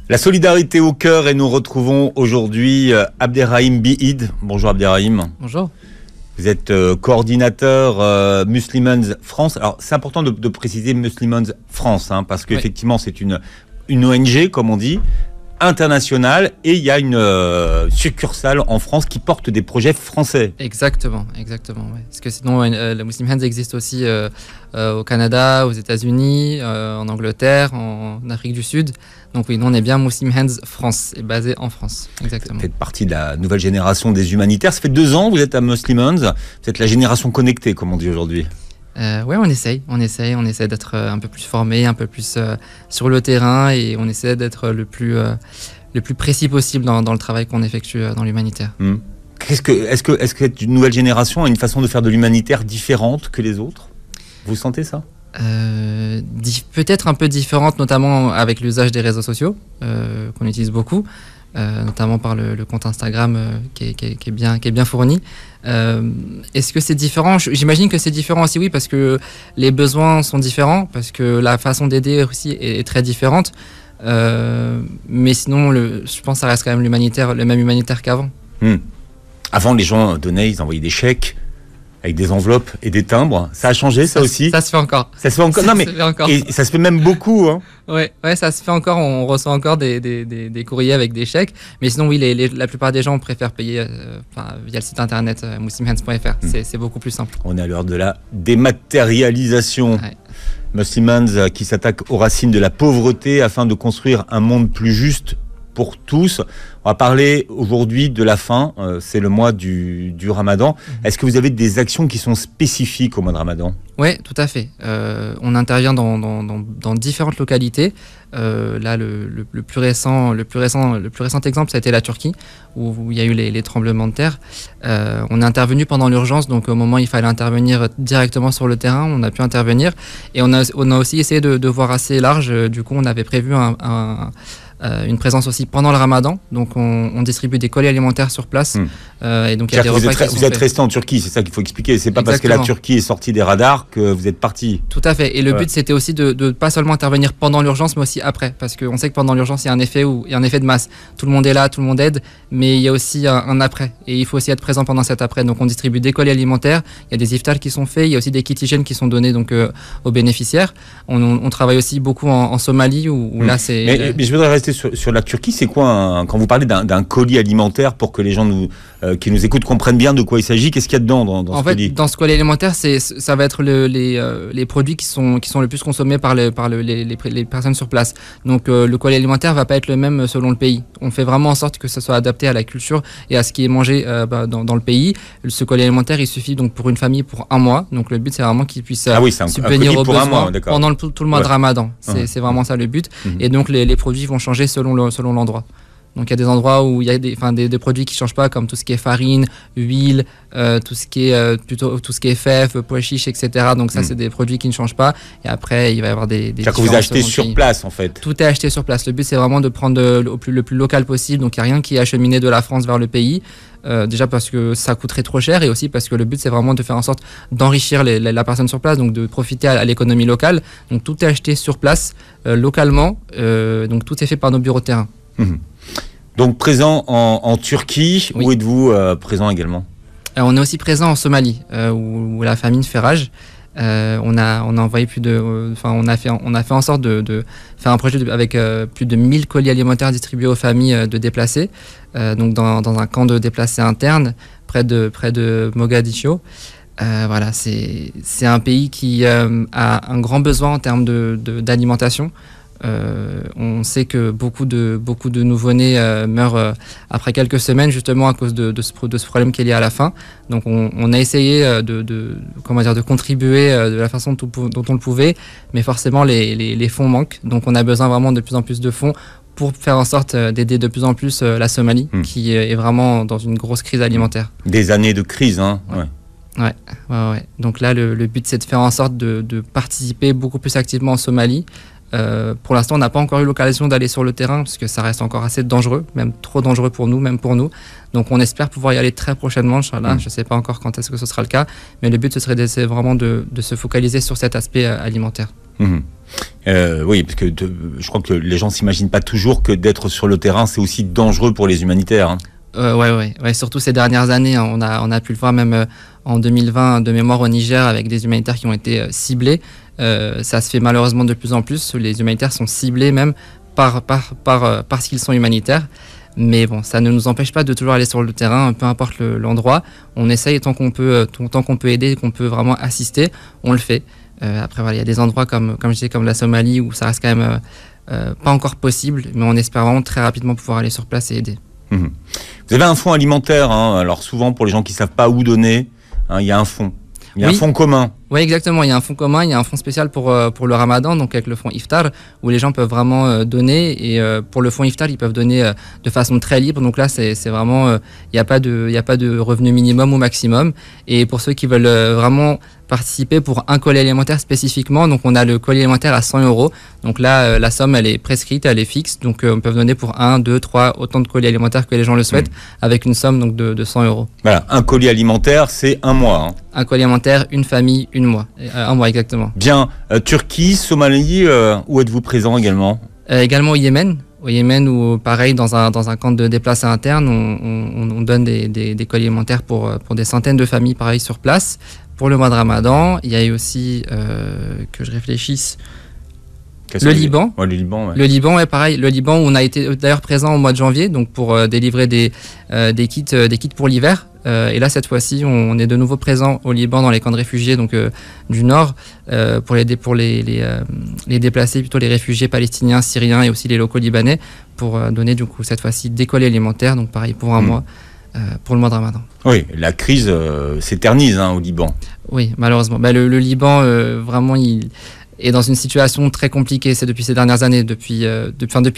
La solidarité au cœur et nous retrouvons aujourd'hui Abderrahim Bihid. Bonjour Abderrahim. Bonjour. Vous êtes coordinateur Muslimans France. Alors c'est important de préciser Muslimans France parce qu'effectivement c'est une ONG comme on dit, internationale et il y a une succursale en France qui porte des projets français. Exactement. Ouais. Parce que sinon la Muslim Hands existe aussi au Canada, aux États-Unis, en Angleterre, en Afrique du Sud. Donc oui, nous on est bien Muslim Hands France, et basé en France. Exactement. Vous faites partie de la nouvelle génération des humanitaires. Ça fait 2 ans que vous êtes à Muslim Hands. Vous êtes la génération connectée, comme on dit aujourd'hui. Ouais, on essaye d'être un peu plus formé, un peu plus sur le terrain et on essaie d'être le plus précis possible dans le travail qu'on effectue dans l'humanitaire. Est-ce que cette nouvelle génération a une façon de faire de l'humanitaire différente que les autres? Vous sentez ça? Peut-être un peu différente, notamment avec l'usage des réseaux sociaux qu'on utilise beaucoup. Notamment par le compte Instagram qui est bien fourni. Est-ce que c'est différent? J'imagine que c'est différent aussi, oui, parce que les besoins sont différents, parce que la façon d'aider aussi est très différente. Mais sinon, je pense que ça reste quand même le même humanitaire qu'avant. Avant, les gens donnaient, ils envoyaient des chèques avec des enveloppes et des timbres. Ça a changé, ça aussi? Ça se fait encore. Ça se fait encore. Et ça se fait même beaucoup. Ouais, ça se fait encore. On reçoit encore des courriers avec des chèques. Mais sinon, oui, la plupart des gens préfèrent payer via le site internet muslimhands.fr. C'est beaucoup plus simple. On est à l'heure de la dématérialisation. Ouais. Muslim Hands qui s'attaque aux racines de la pauvreté afin de construire un monde plus juste pour tous. On va parler aujourd'hui de la faim. C'est le mois du Ramadan. Est-ce que vous avez des actions qui sont spécifiques au mois de Ramadan? Oui, tout à fait. On intervient dans différentes localités. Là, le plus récent exemple, ça a été la Turquie, où il y a eu les tremblements de terre. On est intervenu pendant l'urgence, donc au moment où il fallait intervenir directement sur le terrain, on a pu intervenir. Et on a aussi essayé de voir assez large. Du coup, on avait prévu une présence aussi pendant le Ramadan, donc on distribue des colis alimentaires sur place. Et donc il y a des repas vous êtes resté en Turquie, c'est ça qu'il faut expliquer. C'est pas parce que la Turquie est sortie des radars que vous êtes parti. Tout à fait. Et le but c'était aussi de pas seulement intervenir pendant l'urgence, mais aussi après, parce qu'on sait que pendant l'urgence il y a un effet de masse. Tout le monde est là, tout le monde aide, mais il y a aussi un après. Et il faut aussi être présent pendant cet après. Donc on distribue des colis alimentaires. Il y a des iftars qui sont faits. Il y a aussi des kits hygiène qui sont donnés donc aux bénéficiaires. On travaille aussi beaucoup en Somalie où là c'est. Mais je voudrais rester sur la Turquie, c'est quoi quand vous parlez d'un colis alimentaire pour que les gens qui nous écoutent comprennent bien de quoi il s'agit? Qu'est-ce qu'il y a dedans dans ce colis? Dans ce colis alimentaire, ça va être les produits qui sont le plus consommés par les personnes sur place. Donc le colis alimentaire va pas être le même selon le pays. On fait vraiment en sorte que ça soit adapté à la culture et à ce qui est mangé dans le pays. Ce colis alimentaire, il suffit donc pour une famille pour 1 mois. Donc le but c'est vraiment qu'ils puissent subvenir aux besoins pendant tout le mois de Ramadan. C'est vraiment ça le but. Et donc les produits vont changer selon l'endroit. Donc il y a des endroits où il y a des produits qui ne changent pas, comme tout ce qui est farine, huile, tout ce qui est fèves, pois chiches, etc. Donc ça c'est des produits qui ne changent pas. Et après il va y avoir des c'est-à-dire que vous achetez sur place en fait? Tout est acheté sur place. Le but c'est vraiment de prendre le plus local possible. Donc il n'y a rien qui est acheminé de la France vers le pays. Déjà parce que ça coûterait trop cher et aussi parce que le but c'est vraiment de faire en sorte d'enrichir la personne sur place, donc de profiter à l'économie locale. Donc tout est acheté sur place, localement. Donc tout est fait par nos bureaux de terrain. Donc présent en Turquie, oui. Où êtes-vous présent également? On est aussi présent en Somalie, où la famine fait rage. On a envoyé on a fait en sorte de faire un projet avec plus de 1000 colis alimentaires distribués aux familles de déplacés, donc dans un camp de déplacés internes près de Mogadiscio. Voilà, c'est un pays qui a un grand besoin en termes d'alimentation. On sait que beaucoup de nouveau-nés meurent après quelques semaines justement à cause de ce problème qui est lié à la faim. Donc on a essayé de contribuer de la façon dont on le pouvait, mais forcément les fonds manquent. Donc on a besoin vraiment de plus en plus de fonds pour faire en sorte d'aider de plus en plus la Somalie, qui est vraiment dans une grosse crise alimentaire. Des années de crise, hein. Ouais. Donc là, le but, c'est de faire en sorte de participer beaucoup plus activement en Somalie Pour l'instant, on n'a pas encore eu l'occasion d'aller sur le terrain parce que ça reste encore assez dangereux, même trop dangereux pour nous, même pour nous. Donc on espère pouvoir y aller très prochainement, Inch'Allah. Je ne sais pas encore quand est-ce que ce sera le cas, mais le but ce serait d'essayer vraiment de se focaliser sur cet aspect alimentaire. Oui, parce que je crois que les gens s'imaginent pas toujours que d'être sur le terrain, c'est aussi dangereux pour les humanitaires. Hein. Ouais, surtout ces dernières années, hein, on a pu le voir même en 2020 de mémoire au Niger avec des humanitaires qui ont été ciblés. Ça se fait malheureusement de plus en plus. Les humanitaires sont ciblés même parce qu'ils sont humanitaires. Mais bon, ça ne nous empêche pas de toujours aller sur le terrain, peu importe l'endroit. On essaye tant qu'on peut aider, qu'on peut vraiment assister, on le fait. Après, voilà, il y a des endroits comme je disais, comme la Somalie où ça reste quand même pas encore possible, mais on espère vraiment très rapidement pouvoir aller sur place et aider. Vous avez un fonds alimentaire, hein, alors souvent pour les gens qui ne savent pas où donner, hein, il y a un fonds. Il y a un fonds commun. Oui, exactement. Il y a un fonds commun, il y a un fonds spécial pour le Ramadan, donc avec le fonds Iftar, où les gens peuvent vraiment donner. Et pour le fonds Iftar, ils peuvent donner de façon très libre. Donc là, c'est vraiment, il n'y a pas de revenu minimum ou maximum. Et pour ceux qui veulent vraiment participer pour un colis alimentaire spécifiquement, donc on a le colis alimentaire à 100 €. Donc là, la somme, elle est prescrite, elle est fixe. Donc on peut donner pour 1, 2, 3, autant de colis alimentaires que les gens le souhaitent, avec une somme donc de 100 €. Voilà, un colis alimentaire, c'est un mois. Hein. Un colis alimentaire, une famille, un mois exactement. Bien. Turquie, Somalie, où êtes-vous présent également ? Également au Yémen. Au Yémen, où pareil, dans un camp de déplacés internes, on donne des colis alimentaires pour des centaines de familles, pareil, sur place. Pour le mois de Ramadan, il y a eu aussi, que je réfléchisse, le Liban. Ouais, le Liban, ouais. Le Liban, ouais, pareil. Le Liban, où on a été d'ailleurs présent au mois de janvier, donc pour délivrer des kits pour l'hiver. Et là, cette fois-ci, on est de nouveau présent au Liban dans les camps de réfugiés donc du Nord pour les déplacés, plutôt les réfugiés palestiniens, syriens et aussi les locaux libanais, pour donner du coup cette fois-ci des colis alimentaires, donc pareil pour un mois. Pour le mois de Ramadan. Oui, la crise s'éternise au Liban. Oui, malheureusement. Le Liban, vraiment, il est dans une situation très compliquée. C'est depuis ces dernières années, depuis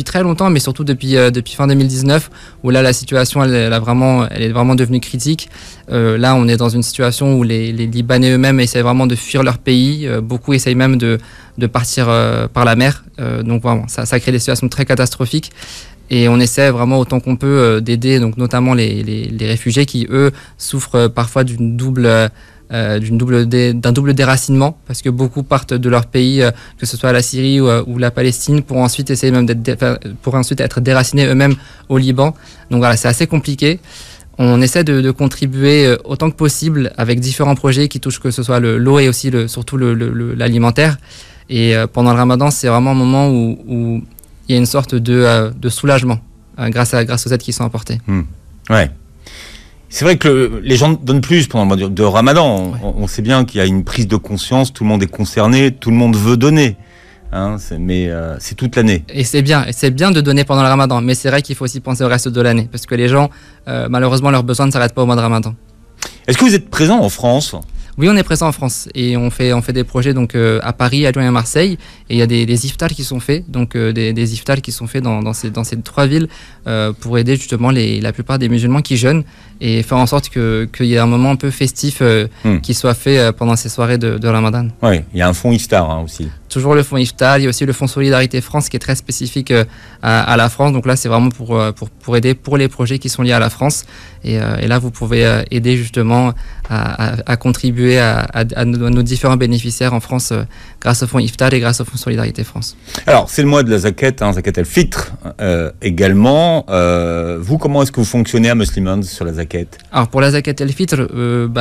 très longtemps, mais surtout depuis fin 2019, où là, la situation, elle est vraiment devenue critique. Là, on est dans une situation où les Libanais eux-mêmes essaient vraiment de fuir leur pays. Beaucoup essayent même de partir par la mer. Donc vraiment, ça crée des situations très catastrophiques. Et on essaie vraiment autant qu'on peut d'aider, donc notamment les réfugiés qui, eux, souffrent parfois d'un double déracinement, parce que beaucoup partent de leur pays, que ce soit la Syrie ou la Palestine, pour ensuite essayer même être déracinés eux-mêmes au Liban. Donc voilà, c'est assez compliqué. On essaie de contribuer autant que possible avec différents projets qui touchent que ce soit l'eau et aussi surtout l'alimentaire. Et pendant le Ramadan, c'est vraiment un moment où il y a une sorte de soulagement grâce aux aides qui sont apportées. Ouais. C'est vrai que les gens donnent plus pendant le mois de Ramadan. Ouais. On sait bien qu'il y a une prise de conscience, tout le monde est concerné, tout le monde veut donner. Mais c'est toute l'année. Et c'est bien de donner pendant le Ramadan, mais c'est vrai qu'il faut aussi penser au reste de l'année, parce que les gens, malheureusement, leurs besoins ne s'arrêtent pas au mois de Ramadan. Est-ce que vous êtes présent en France ? Oui, on est présent en France et on fait des projets donc à Paris, à Lyon et à Marseille. Et il y a des iftars qui sont faits, donc des iftars qui sont faits dans ces 3 villes pour aider justement la plupart des musulmans qui jeûnent et faire en sorte qu'il y ait un moment un peu festif qui soit fait pendant ces soirées de Ramadan. Oui, il y a un fonds iftar aussi. Toujours le fonds Iftar, il y a aussi le fonds Solidarité France qui est très spécifique à la France. Donc là, c'est vraiment pour aider pour les projets qui sont liés à la France. Et là, vous pouvez aider justement à contribuer à nos différents bénéficiaires en France grâce au fonds Iftar et grâce au fonds Solidarité France. Alors, c'est le mois de la Zakat, Zakat el-Fitr également. Vous, comment est-ce que vous fonctionnez à Muslimans sur la Zakat ? Alors, pour la Zakat el-Fitr,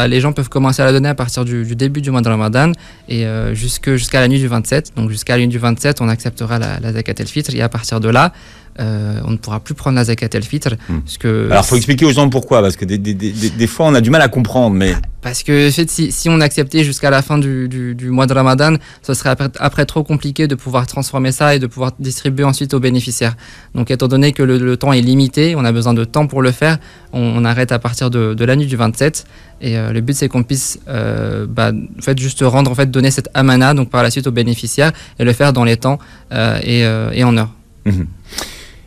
les gens peuvent commencer à la donner à partir du début du mois de Ramadan et jusqu'à la nuit du 27. Donc jusqu'à la nuit du 27, on acceptera la Zakat el-Fitr et à partir de là, on ne pourra plus prendre la Zakat el-Fitr. Alors, il faut expliquer aux gens pourquoi, parce que des fois, on a du mal à comprendre. Mais... Parce que si on acceptait jusqu'à la fin du mois de Ramadan, ce serait après trop compliqué de pouvoir transformer ça et de pouvoir distribuer ensuite aux bénéficiaires. Donc, étant donné que le temps est limité, on a besoin de temps pour le faire, on arrête à partir de la nuit du 27. Et le but, c'est qu'on puisse juste donner cette amana donc par la suite aux bénéficiaires et le faire dans les temps et en heure.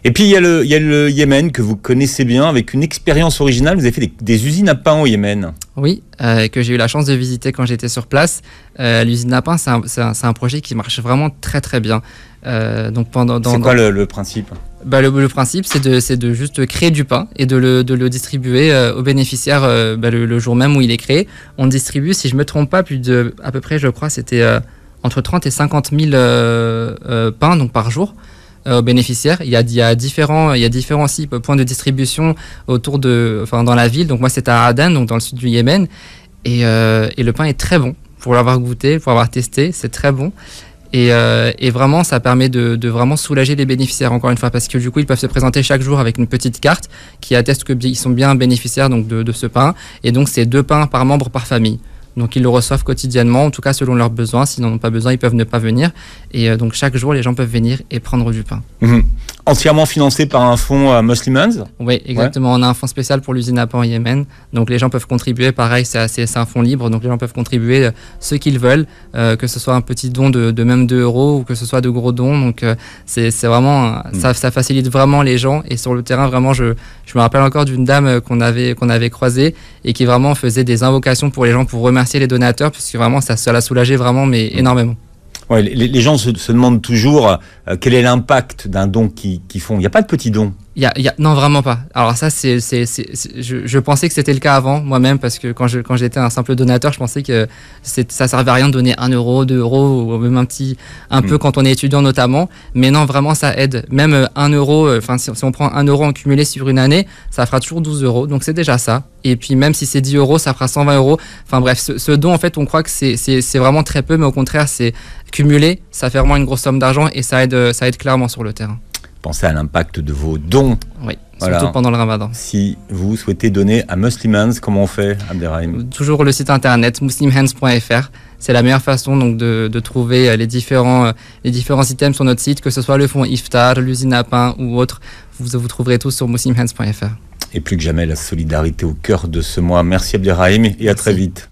Et puis il y a le Yémen que vous connaissez bien, avec une expérience originale. Vous avez fait des usines à pain au Yémen. Oui, que j'ai eu la chance de visiter quand j'étais sur place. L'usine à pain, c'est un projet qui marche vraiment très très bien. Donc c'est quoi le principe? Le principe, c'est de juste créer du pain et de le distribuer aux bénéficiaires le jour même où il est créé. On distribue, si je ne me trompe pas, à peu près, je crois, c'était entre 30 et 50 000 pains donc, par jour aux bénéficiaires. Il y a différents aussi points de distribution dans la ville. Donc moi, c'était à Aden, donc dans le sud du Yémen. Et le pain est très bon. Pour l'avoir goûté, pour l'avoir testé, c'est très bon. Et vraiment, ça permet de vraiment soulager les bénéficiaires, encore une fois, parce que du coup, ils peuvent se présenter chaque jour avec une petite carte qui atteste qu'ils sont bien bénéficiaires donc, de ce pain. Et donc, c'est 2 pains par membre par famille. Donc, ils le reçoivent quotidiennement, en tout cas selon leurs besoins. S'ils n'en ont pas besoin, ils peuvent ne pas venir. Et donc, chaque jour, les gens peuvent venir et prendre du pain. Entièrement financé par un fonds Muslim Hands. Oui, exactement. Ouais. On a un fonds spécial pour l'usine à pain au Yémen. Donc, les gens peuvent contribuer. Pareil, c'est un fonds libre. Donc, les gens peuvent contribuer ce qu'ils veulent, que ce soit un petit don de même 2 € ou que ce soit de gros dons. Donc, c'est vraiment, ça facilite vraiment les gens. Et sur le terrain, vraiment, je me rappelle encore d'une dame qu'on avait croisée et qui vraiment faisait des invocations pour les gens pour remercier les donateurs, puisque vraiment, ça l'a soulagé vraiment, mais énormément. Ouais, les gens se demandent toujours quel est l'impact d'un don qu'ils font. Il n'y a pas de petits dons. Non, vraiment pas. Alors ça, je pensais que c'était le cas avant, moi-même, parce que quand j'étais un simple donateur, je pensais que ça servait à rien de donner 1 €, 2 €, ou même un peu quand on est étudiant notamment. Mais non, vraiment, ça aide. Même 1 €, enfin, si on prend 1 € en cumulé sur une année, ça fera toujours 12 €. Donc c'est déjà ça. Et puis même si c'est 10 €, ça fera 120 €. Enfin bref, ce don, en fait, on croit que c'est vraiment très peu, mais au contraire, c'est cumulé. Ça fait vraiment une grosse somme d'argent et ça aide clairement sur le terrain. Pensez à l'impact de vos dons. Oui, surtout pendant le ramadan. Si vous souhaitez donner à Muslim Hands, comment on fait, Abderrahim? Toujours le site internet muslimhands.fr. C'est la meilleure façon donc, de trouver les différents items sur notre site, que ce soit le fonds Iftar, l'usine à pain ou autre. Vous trouverez tout sur muslimhands.fr. Et plus que jamais, la solidarité au cœur de ce mois. Merci Abderrahim et à très vite.